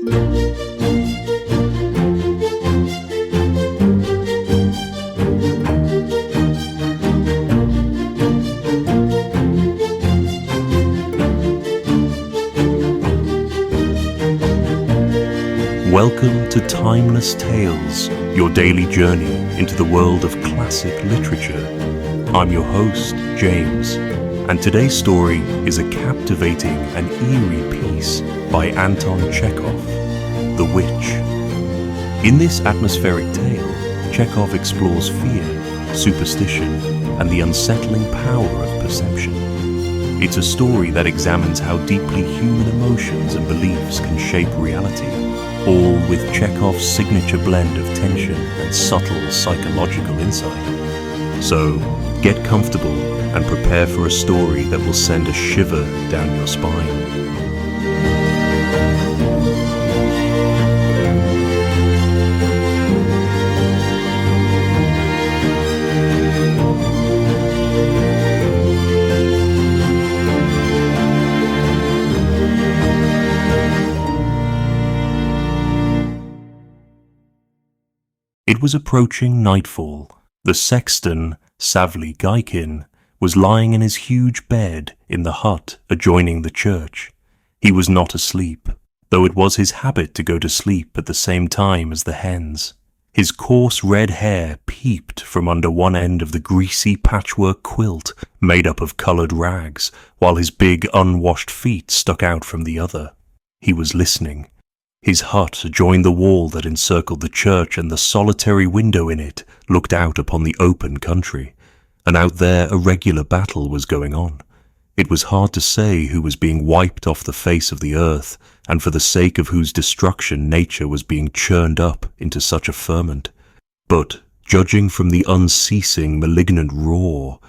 Welcome to Timeless Tales, your daily journey into the world of classic literature. I'm your host, James, and today's story is a captivating and eerie piece by Anton Chekhov, The Witch. In this atmospheric tale, Chekhov explores fear, superstition, and the unsettling power of perception. It's a story that examines how deeply human emotions and beliefs can shape reality, all with Chekhov's signature blend of tension and subtle psychological insight. So, get comfortable and prepare for a story that will send a shiver down your spine. It was approaching nightfall. The sexton, Savly Gaikin, was lying in his huge bed in the hut adjoining the church. He was not asleep, though it was his habit to go to sleep at the same time as the hens. His coarse red hair peeped from under one end of the greasy patchwork quilt made up of coloured rags, while his big unwashed feet stuck out from the other. He was listening. His hut adjoined the wall that encircled the church, and the solitary window in it looked out upon the open country. And out there a regular battle was going on. It was hard to say who was being wiped off the face of the earth, and for the sake of whose destruction nature was being churned up into such a ferment. But, judging from the unceasing malignant roar,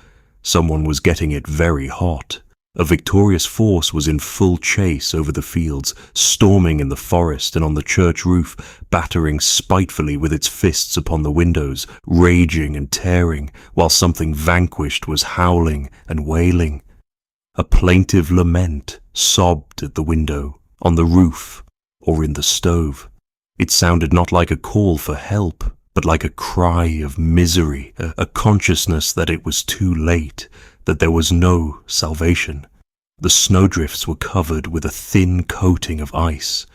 someone was getting it very hot. A victorious force was in full chase over the fields, storming in the forest and on the church roof, battering spitefully with its fists upon the windows, raging and tearing, while something vanquished was howling and wailing. A plaintive lament sobbed at the window, on the roof, or in the stove. It sounded not like a call for help, but like a cry of misery, a consciousness that it was too late, that there was no salvation. The snowdrifts were covered with a thin coating of ice.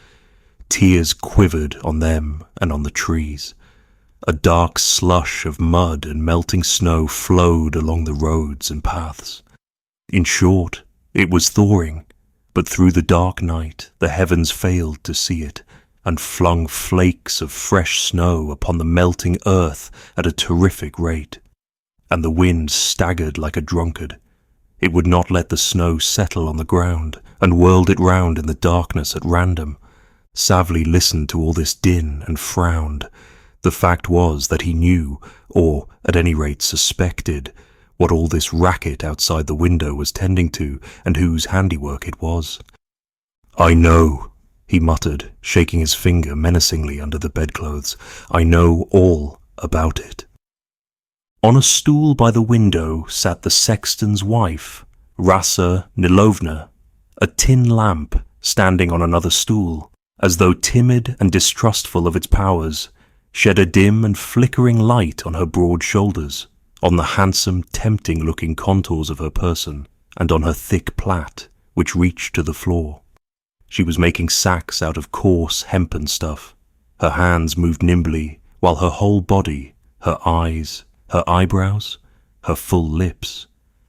Tears quivered on them and on the trees. A dark slush of mud and melting snow flowed along the roads and paths. In short, it was thawing, but through the dark night the heavens failed to see it, and flung flakes of fresh snow upon the melting earth at a terrific rate. And the wind staggered like a drunkard. It would not let the snow settle on the ground, and whirled it round in the darkness at random. Savly listened to all this din and frowned. The fact was that he knew, or at any rate suspected, what all this racket outside the window was tending to, and whose handiwork it was. "I know," he muttered, shaking his finger menacingly under the bedclothes. "I know all about it." On a stool by the window sat the sexton's wife, Rasa Nilovna, a tin lamp standing on another stool, as though timid and distrustful of its powers, shed a dim and flickering light on her broad shoulders, on the handsome, tempting-looking contours of her person, and on her thick plait, which reached to the floor. She was making sacks out of coarse hempen stuff. Her hands moved nimbly, while her whole body, her eyes, her eyebrows, her full lips,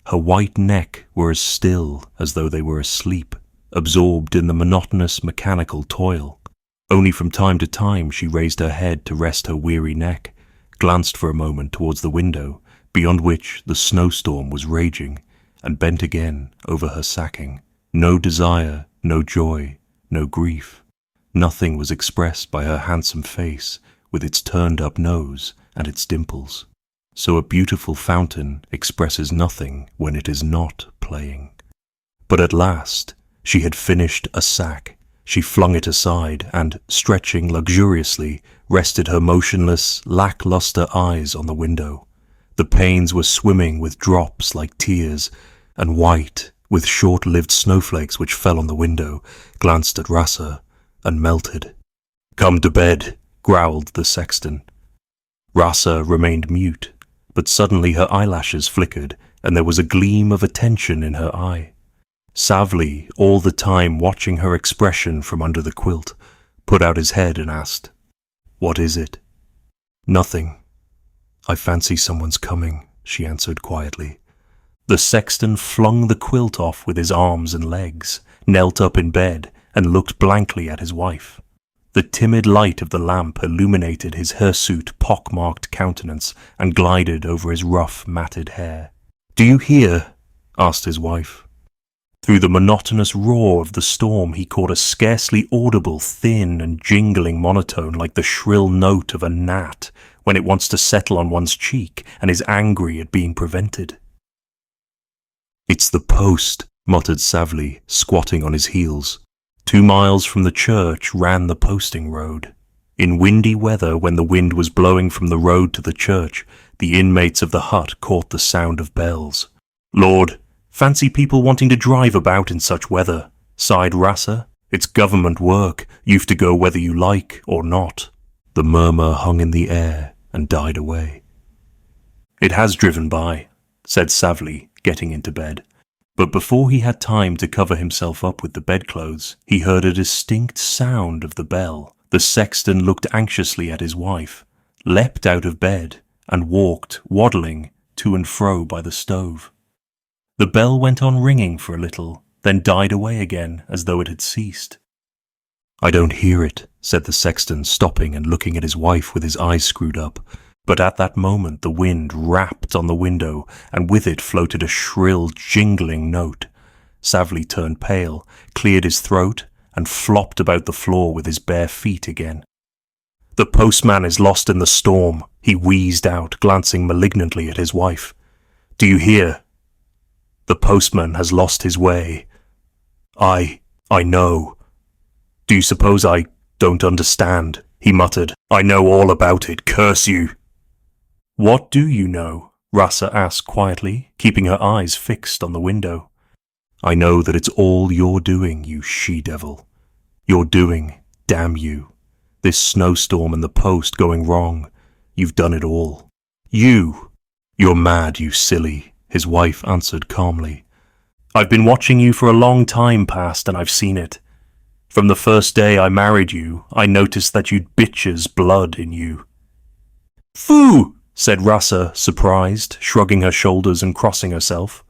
her white neck were as still as though they were asleep, absorbed in the monotonous mechanical toil. Only from time to time she raised her head to rest her weary neck, glanced for a moment towards the window, beyond which the snowstorm was raging, and bent again over her sacking. No desire, no joy, no grief. Nothing was expressed by her handsome face, with its turned-up nose and its dimples. So a beautiful fountain expresses nothing when it is not playing. But at last she had finished a sack. She flung it aside and, stretching luxuriously, rested her motionless, lackluster eyes on the window. The panes were swimming with drops like tears, and white, with short-lived snowflakes which fell on the window, glanced at Rasa and melted "Come to bed," growled the sexton. Rasa remained mute, but suddenly her eyelashes flickered, and there was a gleam of attention in her eye. Savli, all the time watching her expression from under the quilt, put out his head and asked, "What is it?" "Nothing. I fancy someone's coming," she answered quietly. The sexton flung the quilt off with his arms and legs, knelt up in bed, and looked blankly at his wife. The timid light of the lamp illuminated his hirsute, pock-marked countenance and glided over his rough, matted hair. "Do you hear?" asked his wife. Through the monotonous roar of the storm he caught a scarcely audible, thin and jingling monotone like the shrill note of a gnat when it wants to settle on one's cheek and is angry at being prevented. "It's the post," muttered Savli, squatting on his heels. 2 miles from the church ran the posting road. In windy weather, when the wind was blowing from the road to the church, the inmates of the hut caught the sound of bells. "Lord, fancy people wanting to drive about in such weather," sighed Rasa. "It's government work. You've to go whether you like or not." The murmur hung in the air and died away. "It has driven by," said Savli, getting into bed. But before he had time to cover himself up with the bedclothes, he heard a distinct sound of the bell. The sexton looked anxiously at his wife, leapt out of bed, and walked, waddling, to and fro by the stove. The bell went on ringing for a little, then died away again as though it had ceased. "I don't hear it," said the sexton, stopping and looking at his wife with his eyes screwed up. But at that moment the wind rapped on the window, and with it floated a shrill, jingling note. Savli turned pale, cleared his throat, and flopped about the floor with his bare feet again. "The postman is lost in the storm," he wheezed out, glancing malignantly at his wife. "Do you hear? The postman has lost his way. I know. Do you suppose I don't understand?" he muttered. "I know all about it, curse you." "What do you know?" Rasa asked quietly, keeping her eyes fixed on the window. "I know that it's all you're doing, you she-devil. You're doing, damn you. This snowstorm and the post going wrong. You've done it all. You're mad, you silly," his wife answered calmly. "I've been watching you for a long time past, and I've seen it. From the first day I married you, I noticed that you'd bitch's blood in you." "Phoo!" said Rasa, surprised, shrugging her shoulders and crossing herself.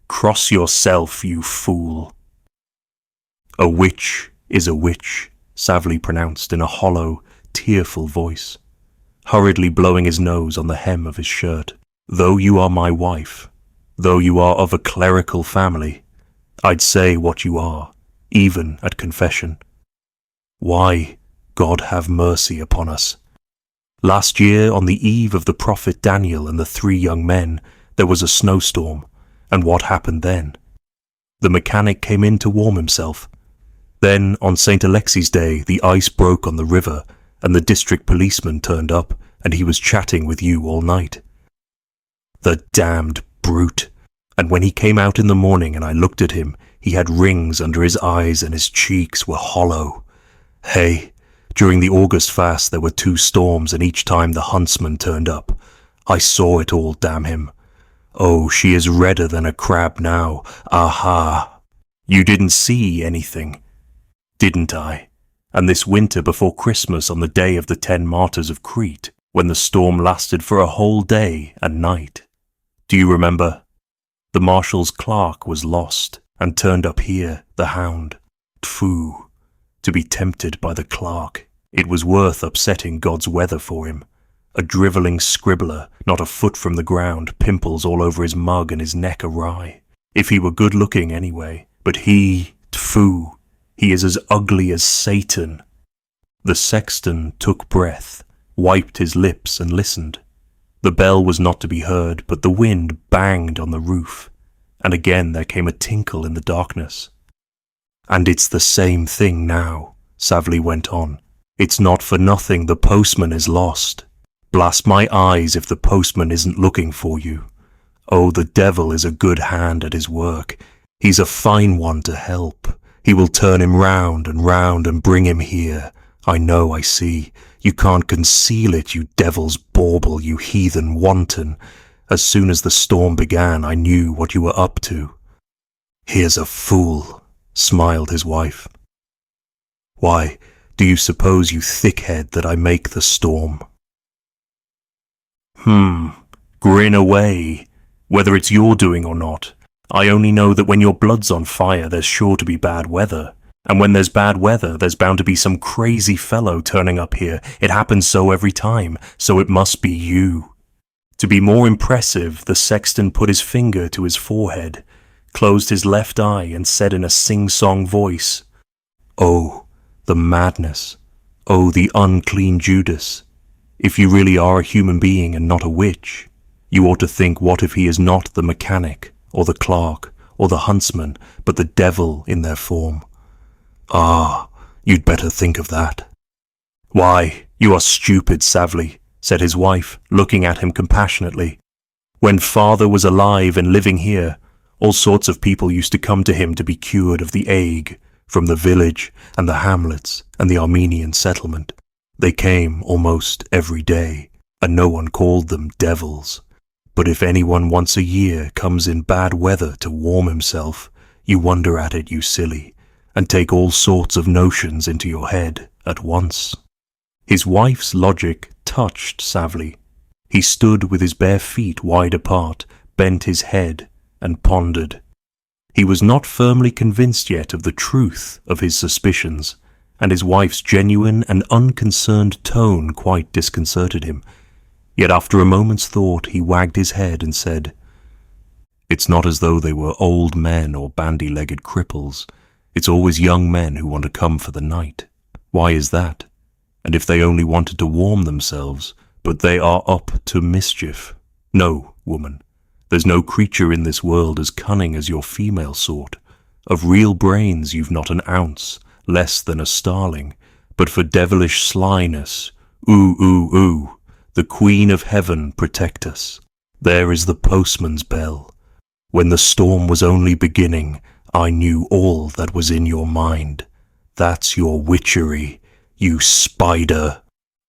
"Cross yourself, you fool." "A witch is a witch," Savli pronounced in a hollow, tearful voice, hurriedly blowing his nose on the hem of his shirt. "Though you are my wife, though you are of a clerical family, I'd say what you are, even at confession. Why, God have mercy upon us. Last year, on the eve of the prophet Daniel and the 3 young men, there was a snowstorm, and what happened then? The mechanic came in to warm himself. Then, on St. Alexi's Day, the ice broke on the river, and the district policeman turned up, and he was chatting with you all night. The damned brute! And when he came out in the morning and I looked at him, he had rings under his eyes and his cheeks were hollow. Hey, during the August fast there were 2 storms, and each time the huntsman turned up. I saw it all, damn him. Oh, she is redder than a crab now. Aha! You didn't see anything, didn't I? And this winter before Christmas, on the day of the 10 martyrs of Crete, when the storm lasted for a whole day and night. Do you remember? The marshal's clerk was lost and turned up here, the hound. Tfu! To be tempted by the clerk. It was worth upsetting God's weather for him. A drivelling scribbler, not a foot from the ground, pimples all over his mug and his neck awry. If he were good-looking anyway. But he, tfu, he is as ugly as Satan. The sexton took breath, wiped his lips and listened. The bell was not to be heard, but the wind banged on the roof, and again there came a tinkle in the darkness. "And it's the same thing now," Savli went on. "It's not for nothing the postman is lost. Blast my eyes if the postman isn't looking for you. Oh, the devil is a good hand at his work. He's a fine one to help. He will turn him round and bring him here. I know, I see. You can't conceal it, you devil's bauble, you heathen wanton. As soon as the storm began, I knew what you were up to." "Here's a fool," smiled his wife. "Why, do you suppose, you thickhead, that I make the storm?" Grin away. Whether it's your doing or not, I only know that when your blood's on fire, there's sure to be bad weather. And when there's bad weather, there's bound to be some crazy fellow turning up here. It happens so every time, so it must be you. To be more impressive, the sexton put his finger to his forehead, closed his left eye, and said in a sing-song voice, "Oh, the madness. Oh, the unclean Judas. If you really are a human being and not a witch, you ought to think, what if he is not the mechanic, or the clerk, or the huntsman, but the devil in their form? Ah, you'd better think of that." "Why, you are stupid, Savly," said his wife, looking at him compassionately. "When father was alive and living here, all sorts of people used to come to him to be cured of the ague, from the village and the hamlets and the Armenian settlement. They came almost every day, and no one called them devils. But if anyone once a year comes in bad weather to warm himself, you wonder at it, you silly, and take all sorts of notions into your head at once." His wife's logic touched Savly. He stood with his bare feet wide apart, bent his head, and pondered. He was not firmly convinced yet of the truth of his suspicions, and his wife's genuine and unconcerned tone quite disconcerted him. Yet after a moment's thought he wagged his head and said, "It's not as though they were old men or bandy-legged cripples. It's always young men who want to come for the night. Why is that? And if they only wanted to warm themselves, but they are up to mischief. No, woman, there's no creature in this world as cunning as your female sort. Of real brains you've not an ounce, less than a starling, but for devilish slyness, ooh, ooh, ooh, the Queen of Heaven protect us. There is the postman's bell. When the storm was only beginning, I knew all that was in your mind. That's your witchery, you spider."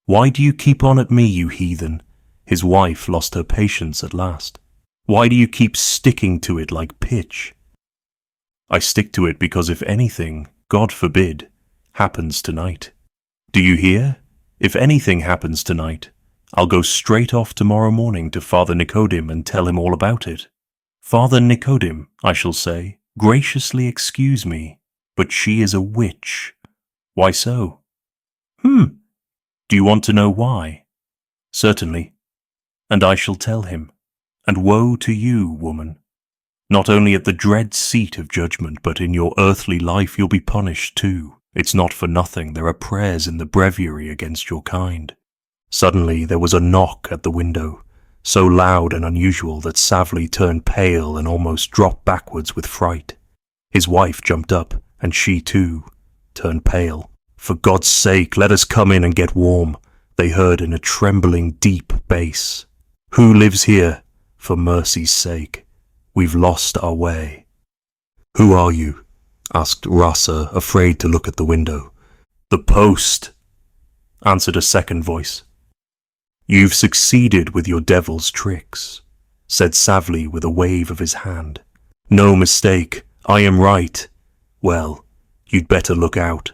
"Why do you keep on at me, you heathen?" His wife lost her patience at last. "Why do you keep sticking to it like pitch?" "I stick to it because if anything, God forbid, happens tonight. Do you hear? If anything happens tonight, I'll go straight off tomorrow morning to Father Nicodim and tell him all about it. 'Father Nicodim,' I shall say, 'graciously excuse me, but she is a witch.' 'Why so?' 'Do you want to know why?' 'Certainly.' And I shall tell him. And woe to you, woman. Not only at the dread seat of judgment, but in your earthly life you'll be punished too. It's not for nothing there are prayers in the breviary against your kind." Suddenly there was a knock at the window, so loud and unusual that Savly turned pale and almost dropped backwards with fright. His wife jumped up, and she too turned pale. "For God's sake, let us come in and get warm," they heard in a trembling deep bass. "Who lives here? For mercy's sake, we've lost our way." "Who are you?" asked Rasa, afraid to look at the window. "The post," answered a second voice. "You've succeeded with your devil's tricks," said Savly with a wave of his hand. "No mistake, I am right. Well, you'd better look out."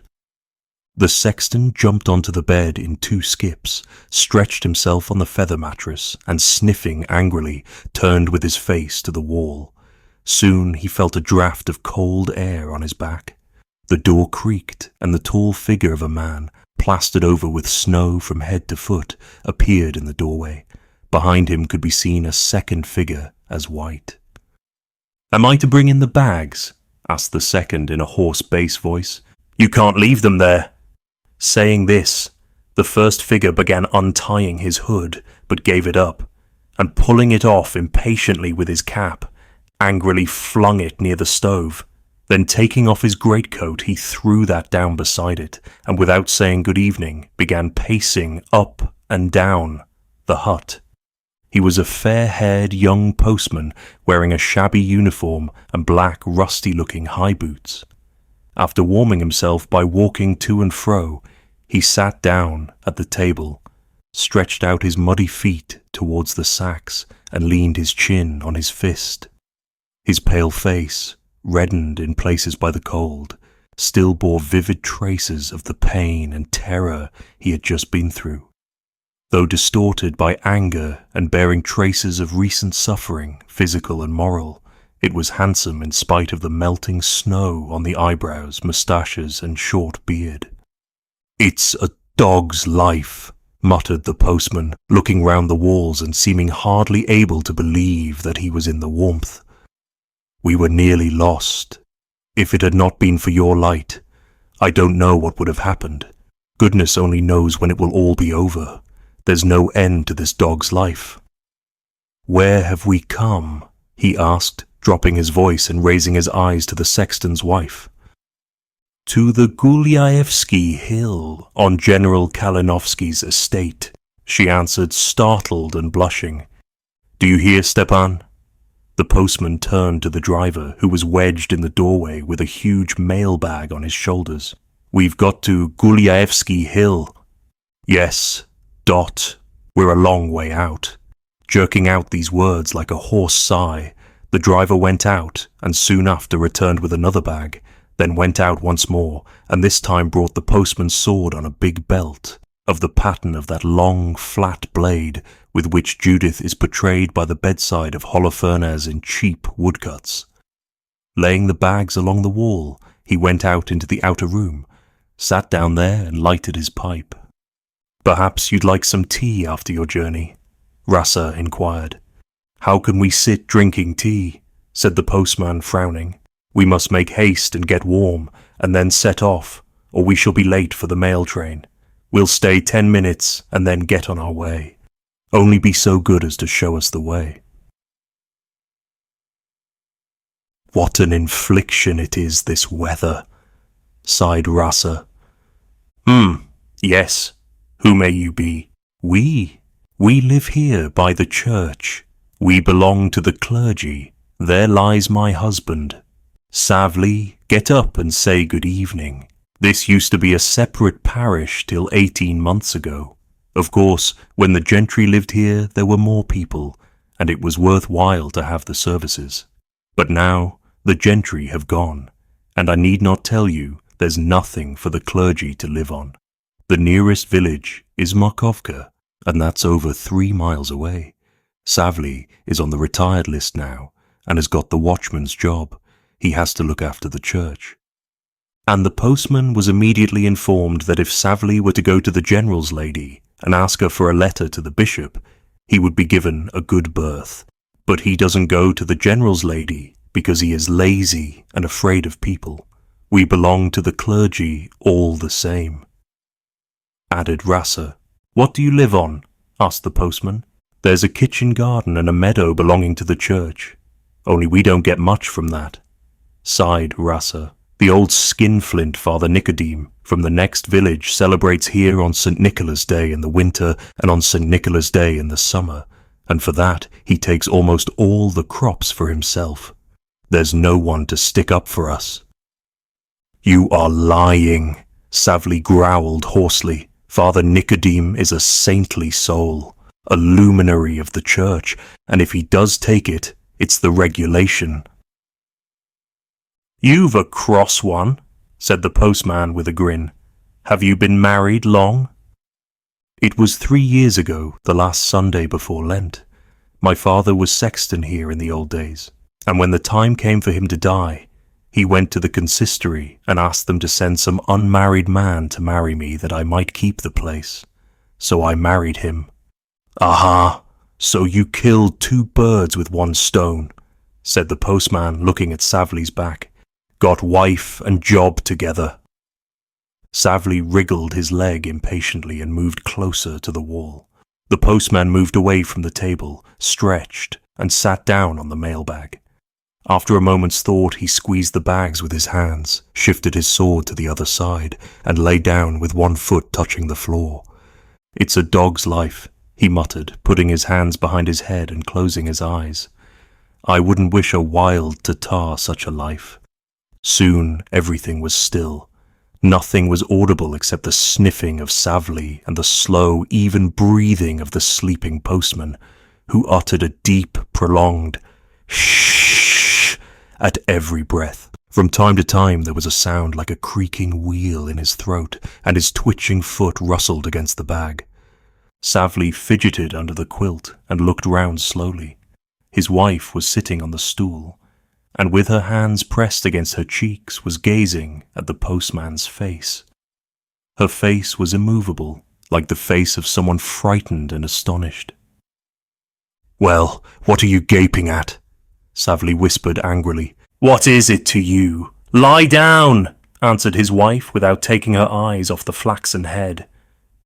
The sexton jumped onto the bed in 2 skips, stretched himself on the feather mattress, and sniffing angrily, turned with his face to the wall. Soon he felt a draught of cold air on his back. The door creaked, and the tall figure of a man, plastered over with snow from head to foot, appeared in the doorway. Behind him could be seen a second figure as white. "Am I to bring in the bags?" asked the second in a hoarse bass voice. "You can't leave them there." Saying this, the first figure began untying his hood, but gave it up, and pulling it off impatiently with his cap, angrily flung it near the stove. Then taking off his greatcoat, he threw that down beside it, and without saying good evening, began pacing up and down the hut. He was a fair-haired young postman, wearing a shabby uniform and black, rusty-looking high boots. After warming himself by walking to and fro, He sat down at the table, stretched out his muddy feet towards the sacks, and leaned his chin on his fist. His pale face, reddened in places by the cold, still bore vivid traces of the pain and terror he had just been through. Though distorted by anger and bearing traces of recent suffering, physical and moral, it was handsome in spite of the melting snow on the eyebrows, moustaches, and short beard. "It's a dog's life," muttered the postman, looking round the walls and seeming hardly able to believe that he was in the warmth. "We were nearly lost. If it had not been for your light, I don't know what would have happened. Goodness only knows when it will all be over. There's no end to this dog's life." "Where have we come?" he asked, dropping his voice and raising his eyes to the sexton's wife. "To the Gulyaevsky Hill, on General Kalinovsky's estate," she answered, startled and blushing. "Do you hear, Stepan?" The postman turned to the driver, who was wedged in the doorway with a huge mail bag on his shoulders. "We've got to Gulyaevsky Hill." "Yes, Dot, we're a long way out." Jerking out these words like a hoarse sigh, the driver went out and soon after returned with another bag, then went out once more, and this time brought the postman's sword on a big belt, of the pattern of that long, flat blade with which Judith is portrayed by the bedside of Holofernes in cheap woodcuts. Laying the bags along the wall, he went out into the outer room, sat down there and lighted his pipe. "Perhaps you'd like some tea after your journey?" Rasa inquired. "How can we sit drinking tea?" said the postman, frowning. "We must make haste and get warm, and then set off, or we shall be late for the mail train. We'll stay 10 minutes and then get on our way. Only be so good as to show us the way." "What an infliction it is, this weather," sighed Rasa. Yes. Who may you be?" We live here by the church. We belong to the clergy. There lies my husband. Savli, get up and say good evening. This used to be a separate parish till 18 months ago. Of course, when the gentry lived here, there were more people, and it was worthwhile to have the services. But now the gentry have gone, and I need not tell you there's nothing for the clergy to live on. The nearest village is Markovka, and that's over 3 miles away. Savli is on the retired list now, and has got the watchman's job. He has to look after the church. And the postman was immediately informed that if Savli were to go to the general's lady and ask her for a letter to the bishop, he would be given a good berth. But he doesn't go to the general's lady because he is lazy and afraid of people. We belong to the clergy all the same," added Rasa. "What do you live on?" asked the postman. "There's a kitchen garden and a meadow belonging to the church. Only we don't get much from that," sighed Rasa. "The old skinflint Father Nicodeme from the next village celebrates here on St. Nicholas Day in the winter and on St. Nicholas Day in the summer, and for that he takes almost all the crops for himself. There's no one to stick up for us." "You are lying," Savli growled hoarsely. "Father Nicodeme is a saintly soul, a luminary of the church, and if he does take it, it's the regulation." "You've a cross one," said the postman with a grin. "Have you been married long?" "It was 3 years ago, the last Sunday before Lent. My father was sexton here in the old days, and when the time came for him to die, he went to the consistory and asked them to send some unmarried man to marry me that I might keep the place. So I married him." "Aha! So you killed 2 birds with 1 stone," said the postman, looking at Savli's back. "Got wife and job together." Savli wriggled his leg impatiently and moved closer to the wall. The postman moved away from the table, stretched, and sat down on the mailbag. After a moment's thought, he squeezed the bags with his hands, shifted his sword to the other side, and lay down with 1 foot touching the floor. "It's a dog's life," he muttered, putting his hands behind his head and closing his eyes. "I wouldn't wish a wild Tatar such a life." Soon everything was still. Nothing was audible except the sniffing of Savli and the slow, even breathing of the sleeping postman, who uttered a deep, prolonged shh at every breath. From time to time there was a sound like a creaking wheel in his throat, and his twitching foot rustled against the bag. Savli fidgeted under the quilt and looked round slowly. His wife was sitting on the stool, and with her hands pressed against her cheeks was gazing at the postman's face. Her face was immovable, like the face of someone frightened and astonished. "Well, what are you gaping at?" Savli whispered angrily. "What is it to you?" "Lie down," answered his wife without taking her eyes off the flaxen head.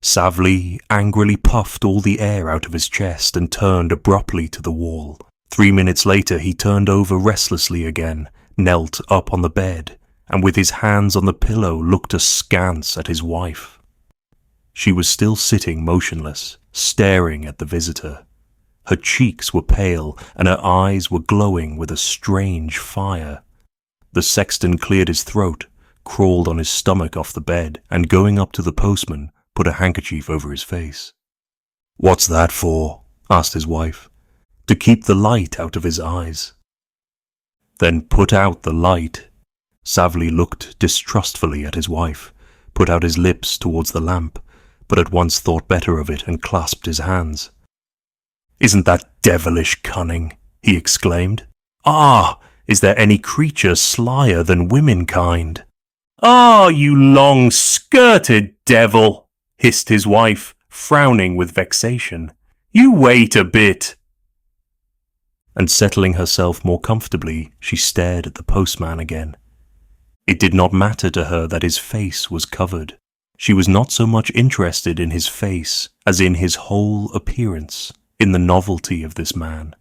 Savli angrily puffed all the air out of his chest and turned abruptly to the wall. 3 minutes later he turned over restlessly again, knelt up on the bed, and with his hands on the pillow looked askance at his wife. She was still sitting motionless, staring at the visitor. Her cheeks were pale, and her eyes were glowing with a strange fire. The sexton cleared his throat, crawled on his stomach off the bed, and going up to the postman, put a handkerchief over his face. "What's that for?" asked his wife. "To keep the light out of his eyes." "Then put out the light." Savli looked distrustfully at his wife, put out his lips towards the lamp, but at once thought better of it and clasped his hands. "Isn't that devilish cunning?" he exclaimed. "Ah, is there any creature slyer than womenkind?" "Ah, you long-skirted devil!" hissed his wife, frowning with vexation. "You wait a bit." And settling herself more comfortably, she stared at the postman again. It did not matter to her that his face was covered. She was not so much interested in his face as in his whole appearance, in the novelty of this man.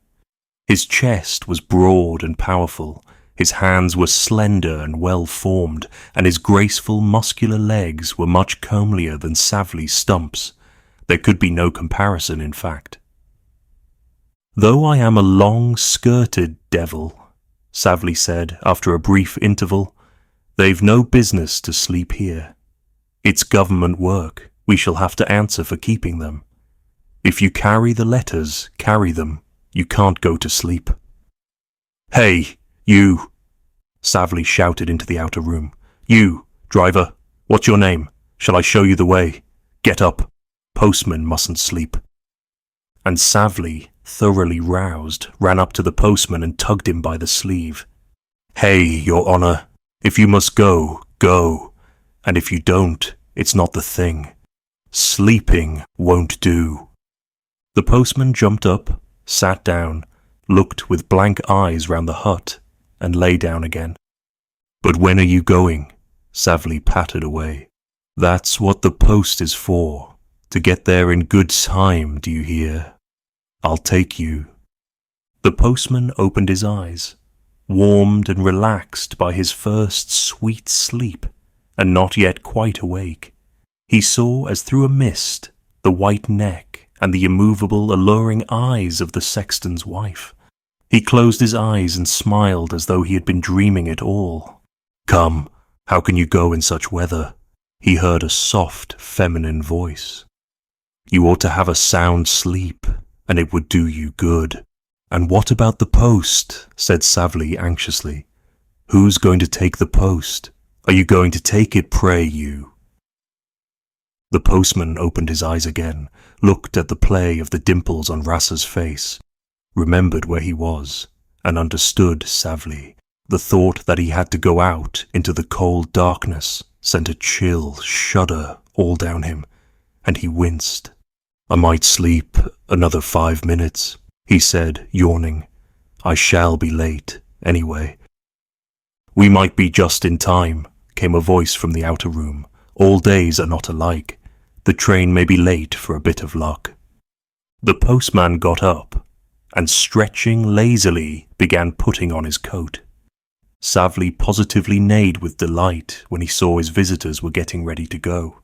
His chest was broad and powerful, his hands were slender and well-formed, and his graceful muscular legs were much comelier than Savli's stumps. There could be no comparison, in fact. "Though I am a long-skirted devil," Savli said after a brief interval, "they've no business to sleep here. It's government work. We shall have to answer for keeping them. If you carry the letters, carry them. You can't go to sleep." "Hey, you!" Savli shouted into the outer room. "You, driver, what's your name? Shall I show you the way? Get up. Postmen mustn't sleep." And Savli, thoroughly roused, ran up to the postman and tugged him by the sleeve. "Hey, Your Honour, if you must go, go. And if you don't, it's not the thing. Sleeping won't do." The postman jumped up, sat down, looked with blank eyes round the hut, and lay down again. "But when are you going?" Savli pattered away. "That's what the post is for, to get there in good time, do you hear? I'll take you." The postman opened his eyes, warmed and relaxed by his first sweet sleep, and not yet quite awake. He saw as through a mist the white neck and the immovable, alluring eyes of the sexton's wife. He closed his eyes and smiled as though he had been dreaming it all. "Come, how can you go in such weather?" He heard a soft, feminine voice. "You ought to have a sound sleep, and it would do you good." "And what about the post?" said Savli anxiously. "Who's going to take the post? Are you going to take it, pray you?" The postman opened his eyes again, looked at the play of the dimples on Rassa's face, remembered where he was, and understood Savli. The thought that he had to go out into the cold darkness sent a chill shudder all down him, and he winced. "I might sleep another 5 minutes," he said, yawning. "I shall be late, anyway." "We might be just in time," came a voice from the outer room. "All days are not alike. The train may be late for a bit of luck." The postman got up, and stretching lazily began putting on his coat. Savli positively neighed with delight when he saw his visitors were getting ready to go.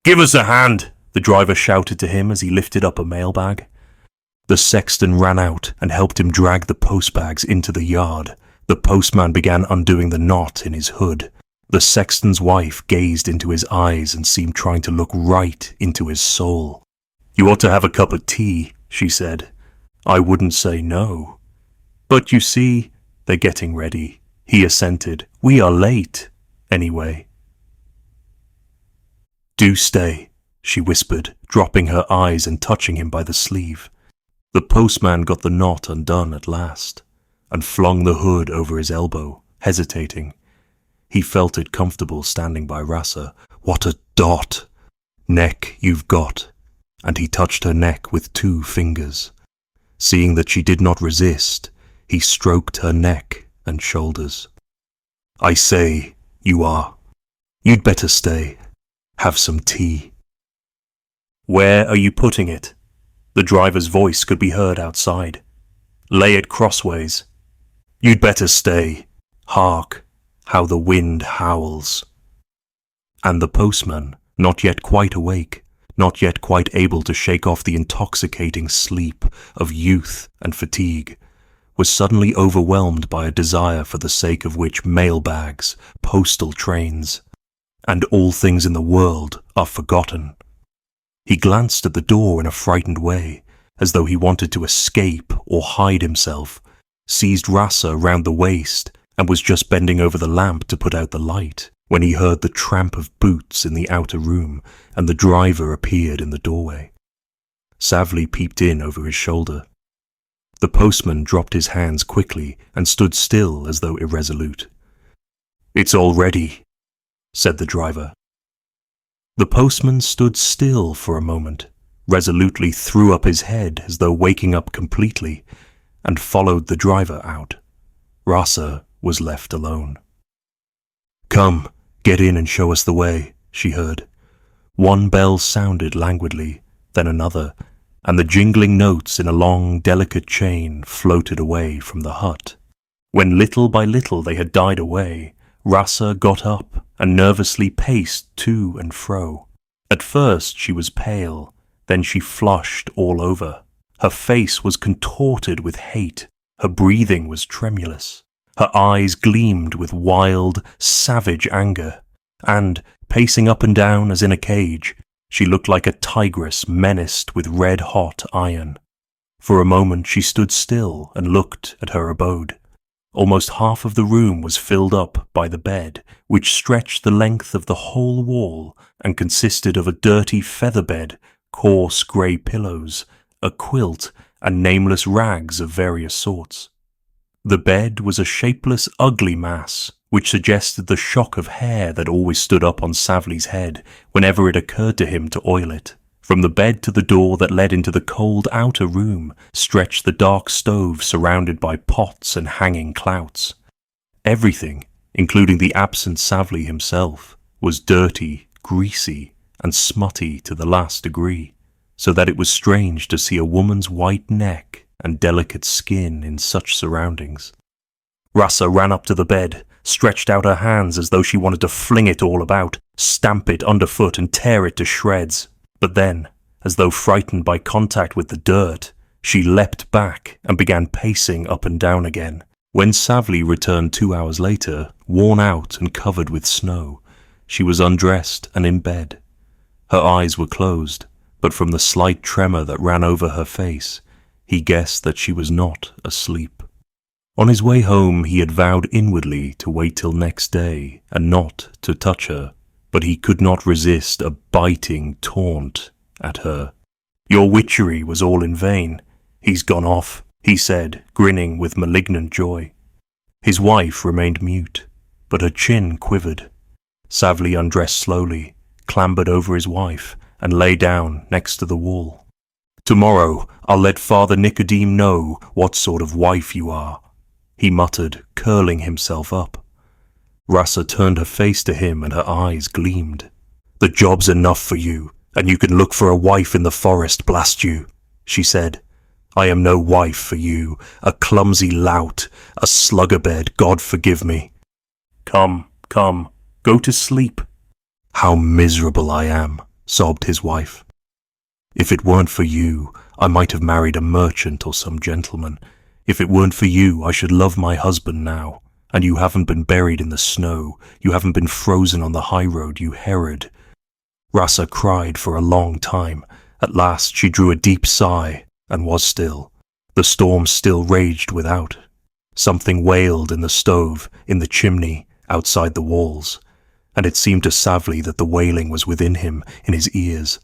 "Give us a hand," the driver shouted to him as he lifted up a mailbag. The sexton ran out and helped him drag the postbags into the yard. The postman began undoing the knot in his hood. The sexton's wife gazed into his eyes and seemed trying to look right into his soul. "You ought to have a cup of tea," she said. "I wouldn't say no." "But you see, they're getting ready," he assented. "We are late, anyway." "Do stay," she whispered, dropping her eyes and touching him by the sleeve. The postman got the knot undone at last, and flung the hood over his elbow, hesitating. He felt it comfortable standing by Rasa. "What a dot! Neck you've got," and he touched her neck with 2 fingers. Seeing that she did not resist, he stroked her neck and shoulders. "I say, you are. You'd better stay. Have some tea." "Where are you putting it?" The driver's voice could be heard outside. "Lay it crossways." "You'd better stay. Hark, how the wind howls." And the postman, not yet quite awake, not yet quite able to shake off the intoxicating sleep of youth and fatigue, was suddenly overwhelmed by a desire for the sake of which mailbags, postal trains, and all things in the world are forgotten. He glanced at the door in a frightened way, as though he wanted to escape or hide himself, seized Rasa round the waist, and was just bending over the lamp to put out the light, when he heard the tramp of boots in the outer room, and the driver appeared in the doorway. Savli peeped in over his shoulder. The postman dropped his hands quickly and stood still as though irresolute. "It's all ready," said the driver. The postman stood still for a moment, resolutely threw up his head as though waking up completely, and followed the driver out. Rasa was left alone. "Come, get in and show us the way," she heard. One bell sounded languidly, then another, and the jingling notes in a long, delicate chain floated away from the hut. When little by little they had died away, Rasa got up and nervously paced to and fro. At first she was pale, then she flushed all over. Her face was contorted with hate, her breathing was tremulous. Her eyes gleamed with wild, savage anger, and, pacing up and down as in a cage, she looked like a tigress menaced with red-hot iron. For a moment she stood still and looked at her abode. Almost half of the room was filled up by the bed, which stretched the length of the whole wall and consisted of a dirty feather bed, coarse grey pillows, a quilt, and nameless rags of various sorts. The bed was a shapeless, ugly mass, which suggested the shock of hair that always stood up on Savli's head whenever it occurred to him to oil it. From the bed to the door that led into the cold outer room stretched the dark stove surrounded by pots and hanging clouts. Everything, including the absent Savli himself, was dirty, greasy, and smutty to the last degree, so that it was strange to see a woman's white neck and delicate skin in such surroundings. Rasa ran up to the bed, stretched out her hands as though she wanted to fling it all about, stamp it underfoot and tear it to shreds. But then, as though frightened by contact with the dirt, she leapt back and began pacing up and down again. When Savli returned 2 hours later, worn out and covered with snow, she was undressed and in bed. Her eyes were closed, but from the slight tremor that ran over her face, he guessed that she was not asleep. On his way home he had vowed inwardly to wait till next day and not to touch her, but he could not resist a biting taunt at her. "Your witchery was all in vain. He's gone off," he said, grinning with malignant joy. His wife remained mute, but her chin quivered. Savli undressed slowly, clambered over his wife, and lay down next to the wall. "Tomorrow I'll let Father Nicodeme know what sort of wife you are," he muttered, curling himself up. Rasa turned her face to him and her eyes gleamed. "The job's enough for you, and you can look for a wife in the forest, blast you," she said. "I am no wife for you, a clumsy lout, a slugabed, God forgive me." Come, go to sleep." "How miserable I am," sobbed his wife. "If it weren't for you, I might have married a merchant or some gentleman. If it weren't for you, I should love my husband now. And you haven't been buried in the snow. You haven't been frozen on the high road, you Herod." Rasa cried for a long time. At last she drew a deep sigh and was still. The storm still raged without. Something wailed in the stove, in the chimney, outside the walls, and it seemed to Savli that the wailing was within him, in his ears.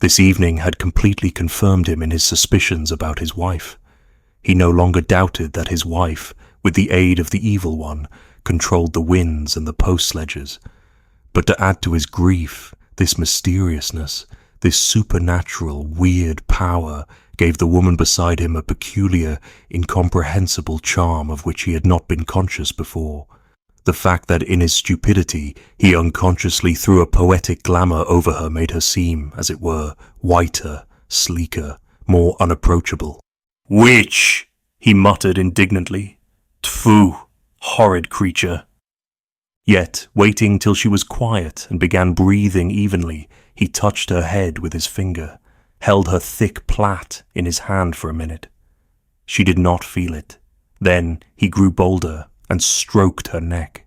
This evening had completely confirmed him in his suspicions about his wife. He no longer doubted that his wife, with the aid of the evil one, controlled the winds and the post sledges. But to add to his grief, this mysteriousness, this supernatural, weird power gave the woman beside him a peculiar, incomprehensible charm of which he had not been conscious before. The fact that in his stupidity he unconsciously threw a poetic glamour over her made her seem, as it were, whiter, sleeker, more unapproachable. "Witch!" he muttered indignantly. "Tfu! Horrid creature!" Yet, waiting till she was quiet and began breathing evenly, he touched her head with his finger, held her thick plait in his hand for a minute. She did not feel it. Then he grew bolder and stroked her neck.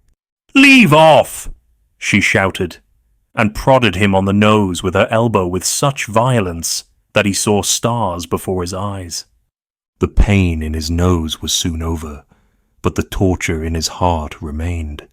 "Leave off!" she shouted, and prodded him on the nose with her elbow with such violence that he saw stars before his eyes. The pain in his nose was soon over, but the torture in his heart remained.